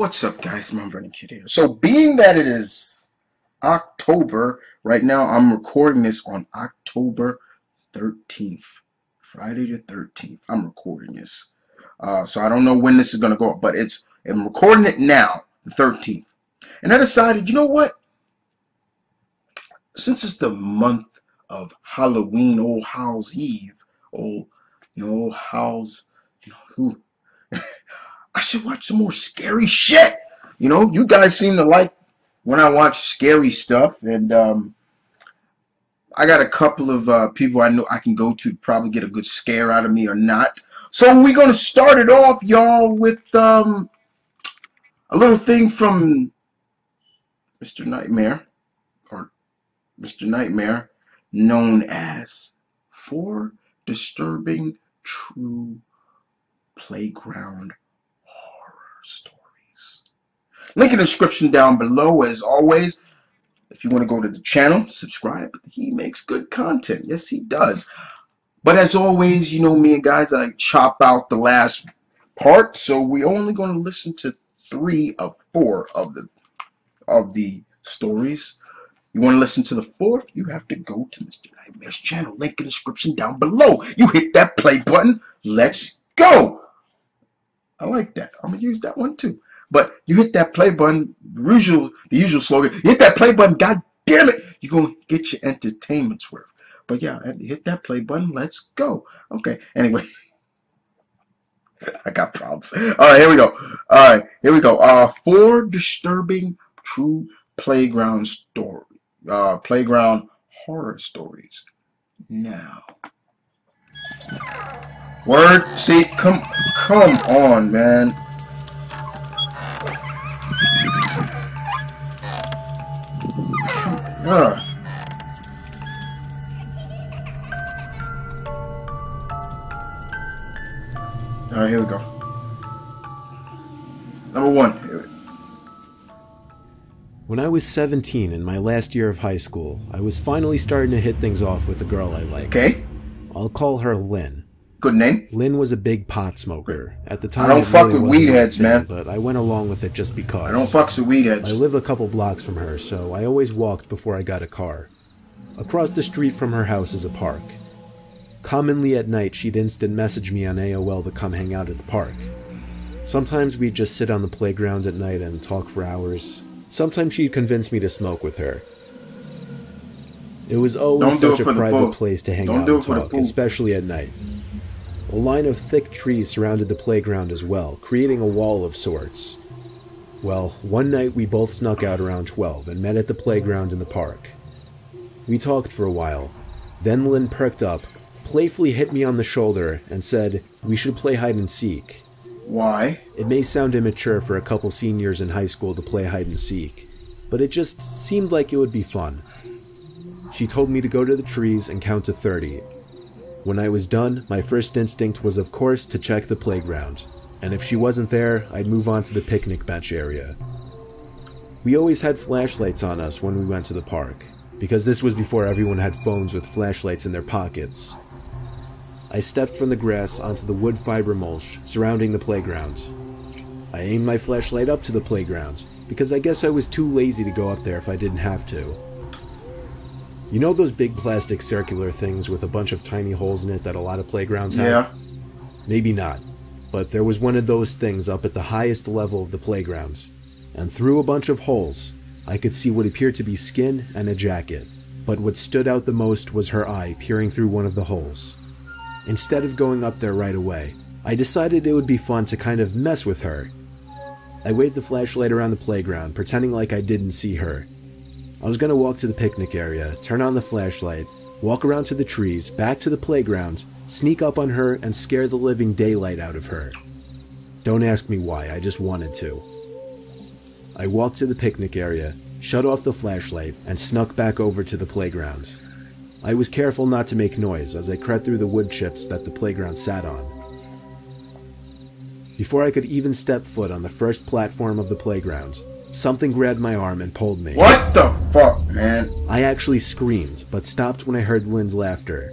What's up, guys? I'm Vernon here. So, being that it is October, right now I'm recording this on October 13th. Friday the 13th. I'm recording this. So I don't know when this is going to go up, but I'm recording it now, the 13th. And I decided, you know what? Since it's the month of Halloween, Old Hallows Eve, Old Hallows, who I should watch some more scary shit. You guys seem to like when I watch scary stuff, and I got a couple of people I know I can go to probably get a good scare out of me or not. So we're gonna start it off, y'all, with a little thing from Mr. Nightmare, or Mr. Nightmare, known as 4 Disturbing True Playground Horror Stories. Link in the description down below, as always. If you want to go to the channel, subscribe. He makes good content. Yes, he does. But as always, you know me, guys, I chop out the last part, so we're only going to listen to 3 of 4 of the stories. You want to listen to the 4th? You have to go to Mr. Nightmare's channel. Link in the description down below. You hit that play button. Let's go. I like that. I'm going to use that one too. But you hit that play button, the usual slogan, you hit that play button, god damn it, you're going to get your entertainment's worth. But yeah, hit that play button, let's go. Okay, anyway, I got problems. All right, here we go. All right, here we go. 4 disturbing true playground horror stories. Now, word, see, come on, man. Alright, here we go. Number 1. When I was 17 in my last year of high school, I was finally starting to hit things off with a girl I liked. Okay. I'll call her Lynn. Good name. Lynn was a big pot smoker. At the time, I don't fuck with weed heads, man. But I went along with it just because. I don't fuck with weed heads. I live a couple blocks from her, so I always walked before I got a car. Across the street from her house is a park. Commonly at night, she'd instant message me on AOL to come hang out at the park. Sometimes we'd just sit on the playground at night and talk for hours. Sometimes she'd convince me to smoke with her. It was always such a private place to hang out and talk, especially at night. A line of thick trees surrounded the playground as well, creating a wall of sorts. Well, one night we both snuck out around 12 and met at the playground in the park. We talked for a while. Then Lynn perked up, playfully hit me on the shoulder, and said we should play hide and seek. Why? It may sound immature for a couple seniors in high school to play hide and seek, but it just seemed like it would be fun. She told me to go to the trees and count to 30. When I was done, my first instinct was of course to check the playground, and if she wasn't there, I'd move on to the picnic bench area. We always had flashlights on us when we went to the park, because this was before everyone had phones with flashlights in their pockets. I stepped from the grass onto the wood fiber mulch surrounding the playground. I aimed my flashlight up to the playground, because I guess I was too lazy to go up there if I didn't have to. You know those big plastic circular things with a bunch of tiny holes in it that a lot of playgrounds have? Yeah. Maybe not, but there was one of those things up at the highest level of the playgrounds, and through a bunch of holes, I could see what appeared to be skin and a jacket, but what stood out the most was her eye peering through one of the holes. Instead of going up there right away, I decided it would be fun to kind of mess with her. I waved the flashlight around the playground, pretending like I didn't see her. I was going to walk to the picnic area, turn on the flashlight, walk around to the trees, back to the playground, sneak up on her, and scare the living daylight out of her. Don't ask me why, I just wanted to. I walked to the picnic area, shut off the flashlight, and snuck back over to the playground. I was careful not to make noise as I crept through the wood chips that the playground sat on. Before I could even step foot on the first platform of the playground, something grabbed my arm and pulled me. What the fuck, man? I actually screamed, but stopped when I heard Lynn's laughter.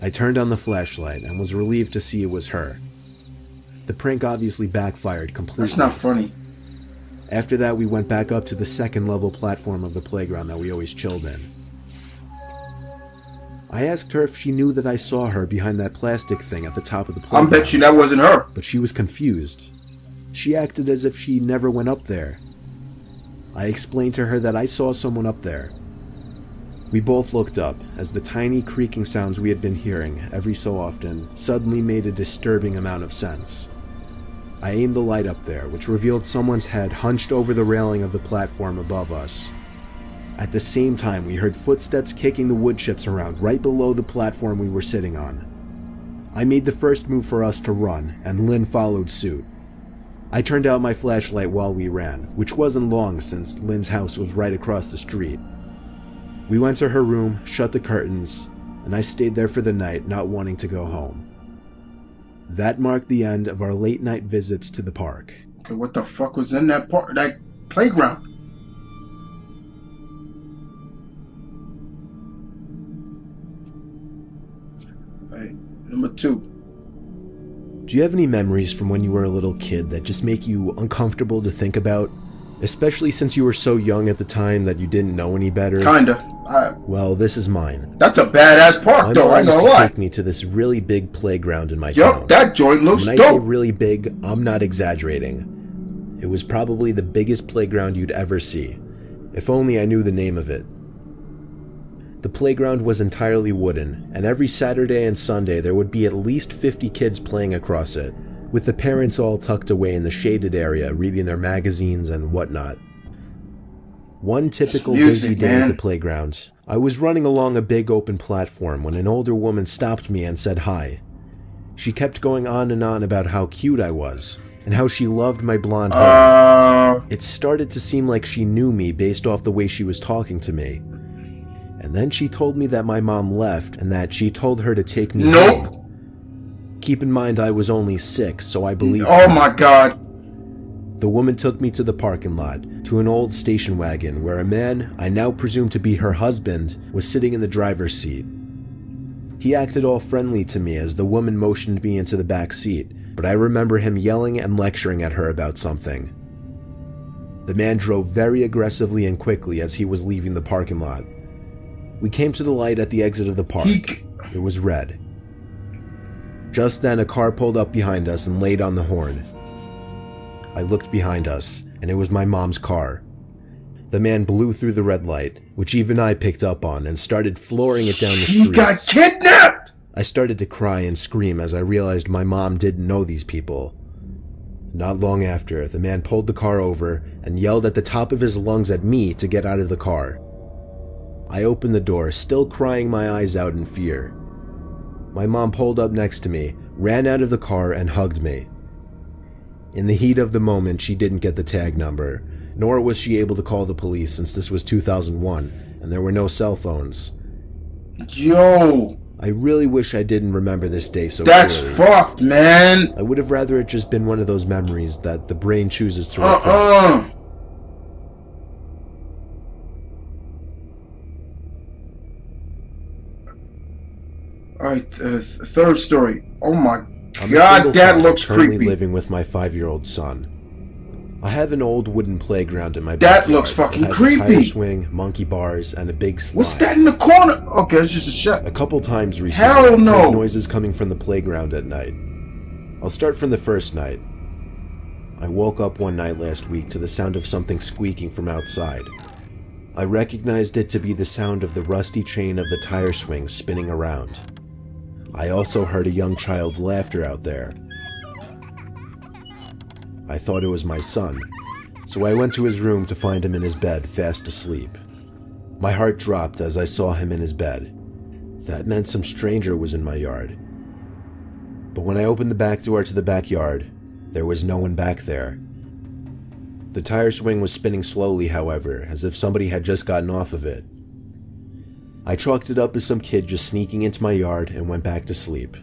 I turned on the flashlight and was relieved to see it was her. The prank obviously backfired completely. That's not funny. After that, we went back up to the second level platform of the playground that we always chilled in. I asked her if she knew that I saw her behind that plastic thing at the top of the playground. I bet you that wasn't her. But she was confused. She acted as if she never went up there. I explained to her that I saw someone up there. We both looked up as the tiny creaking sounds we had been hearing every so often suddenly made a disturbing amount of sense. I aimed the light up there, which revealed someone's head hunched over the railing of the platform above us. At the same time, we heard footsteps kicking the wood chips around right below the platform we were sitting on. I made the first move for us to run, and Lynn followed suit. I turned out my flashlight while we ran, which wasn't long since Lynn's house was right across the street. We went to her room, shut the curtains, and I stayed there for the night, not wanting to go home. That marked the end of our late night visits to the park. Okay, what the fuck was in that playground? Alright, number 2. Do you have any memories from when you were a little kid that just make you uncomfortable to think about? Especially since you were so young at the time that you didn't know any better? Kinda. Well, this is mine. That's a badass park, though. I ain't gonna lie. Take me to this really big playground in my town. Yup, that joint looks dope. When I say really big, I'm not exaggerating. It was probably the biggest playground you'd ever see. If only I knew the name of it. The playground was entirely wooden, and every Saturday and Sunday there would be at least 50 kids playing across it, with the parents all tucked away in the shaded area reading their magazines and whatnot. One typical busy day at the playground, I was running along a big open platform when an older woman stopped me and said hi. She kept going on and on about how cute I was, and how she loved my blonde hair. It started to seem like she knew me based off the way she was talking to me. And then she told me that my mom left and that she told her to take me home. Keep in mind I was only 6, so I believed her. My god. The woman took me to the parking lot, to an old station wagon where a man, I now presume to be her husband, was sitting in the driver's seat. He acted all friendly to me as the woman motioned me into the back seat, but I remember him yelling and lecturing at her about something. The man drove very aggressively and quickly as he was leaving the parking lot. We came to the light at the exit of the park. It was red. Just then, a car pulled up behind us and laid on the horn. I looked behind us, and it was my mom's car. The man blew through the red light, which even I picked up on, and started flooring it down the street. He got kidnapped! I started to cry and scream as I realized my mom didn't know these people. Not long after, the man pulled the car over and yelled at the top of his lungs at me to get out of the car. I opened the door, still crying my eyes out in fear. My mom pulled up next to me, ran out of the car, and hugged me. In the heat of the moment, she didn't get the tag number, nor was she able to call the police since this was 2001, and there were no cell phones. Yo! I really wish I didn't remember this day so That's clearly. fucked, man! I would have rather it just been one of those memories that the brain chooses to repress. Alright, third story. Oh my god, that looks creepy. Living with my 5-year-old son. I have an old wooden playground in my backyard. That looks fucking creepy. A tire swing, monkey bars, and a big slide. What's that in the corner? Okay, it's just a shot. A couple times recently, Hell no. I heard noises coming from the playground at night. I'll start from the first night. I woke up one night last week to the sound of something squeaking from outside. I recognized it to be the sound of the rusty chain of the tire swing spinning around. I also heard a young child's laughter out there. I thought it was my son, so I went to his room to find him in his bed, fast asleep. My heart dropped as I saw him in his bed. That meant some stranger was in my yard. But when I opened the back door to the backyard, there was no one back there. The tire swing was spinning slowly, however, as if somebody had just gotten off of it. I chalked it up as some kid just sneaking into my yard and went back to sleep.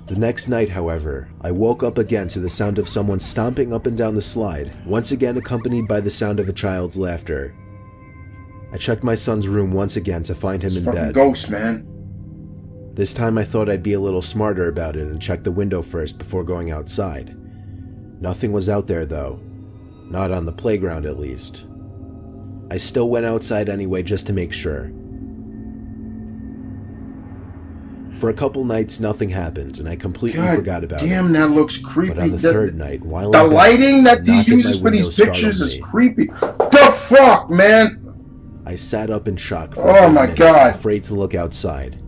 The next night, however, I woke up again to the sound of someone stomping up and down the slide, once again accompanied by the sound of a child's laughter. I checked my son's room once again to find him in bed. Ghost, man. This time I thought I'd be a little smarter about it and check the window first before going outside. Nothing was out there though. Not on the playground at least. I still went outside anyway just to make sure. For a couple nights nothing happened and I completely forgot about it. Damn, that looks creepy. But on the third night, while the in bed, lighting that he uses for these pictures is creepy. The fuck, man? I sat up in shock for oh my god, afraid to look outside.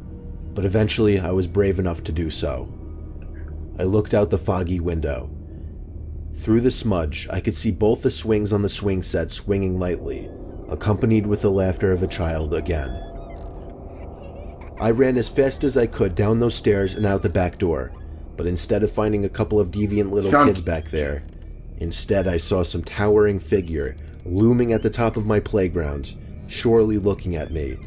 But eventually I was brave enough to do so. I looked out the foggy window. Through the smudge, I could see both the swings on the swing set swinging lightly, accompanied with the laughter of a child again. I ran as fast as I could down those stairs and out the back door, but instead of finding a couple of deviant little kids back there, instead I saw some towering figure looming at the top of my playground, surely looking at me.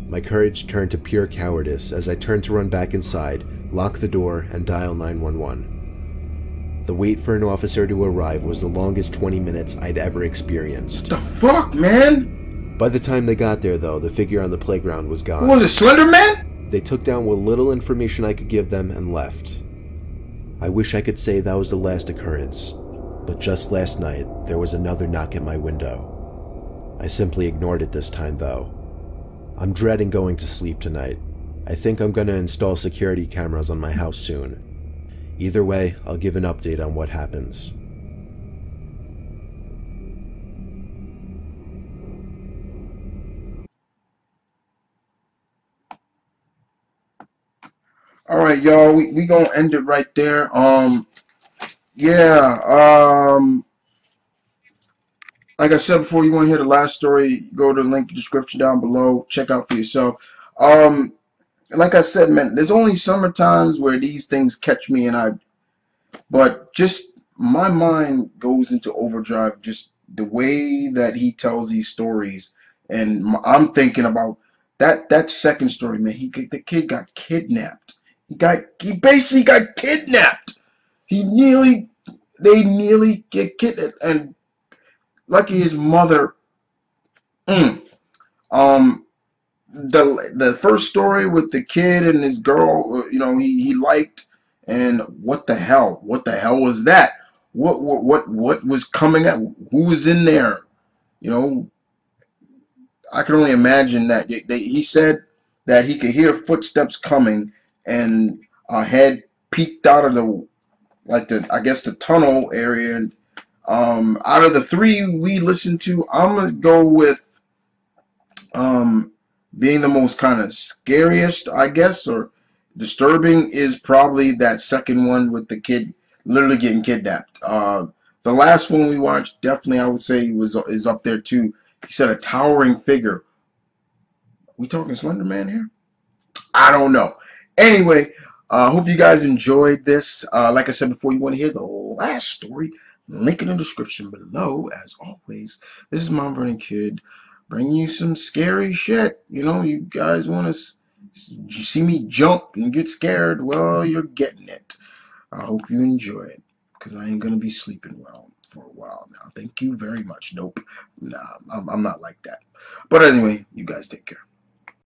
My courage turned to pure cowardice as I turned to run back inside, lock the door, and dial 911. The wait for an officer to arrive was the longest 20 minutes I'd ever experienced. What the fuck, man? By the time they got there, though, the figure on the playground was gone. Was it Slender Man? They took down what little information I could give them and left. I wish I could say that was the last occurrence, but just last night, there was another knock at my window. I simply ignored it this time, though. I'm dreading going to sleep tonight. I think I'm going to install security cameras on my house soon. Either way, I'll give an update on what happens. All right, y'all, we gonna end it right there. Like I said before, you want to hear the last story, go to the link in the description down below. Check out for yourself. Like I said, man, there's only summer times where these things catch me, but just my mind goes into overdrive. Just the way that he tells these stories, and I'm thinking about that second story, man. The kid got kidnapped. He basically got kidnapped. They nearly get kidnapped, and lucky his mother. The first story with the kid and his girl, he liked, and what the hell was that? What was coming at? Who was in there? I can only imagine that he said that he could hear footsteps coming, and a head peeked out of the tunnel area. And out of the three we listened to, I'm gonna go with being the most kind of scariest, I guess, or disturbing, is probably that second one with the kid literally getting kidnapped. The last one we watched, definitely I would say is up there too. He said a towering figure. We talking Slender Man here? I don't know. Anyway, hope you guys enjoyed this. Like I said before, you want to hear the last story, link in the description below. As always, this is my Vernon Kid, bringing you some scary shit. You guys want to see me jump and get scared? Well, you're getting it. I hope you enjoy it, because I ain't going to be sleeping well for a while now. Thank you very much. Nope. Nah, I'm not like that. But anyway, you guys take care.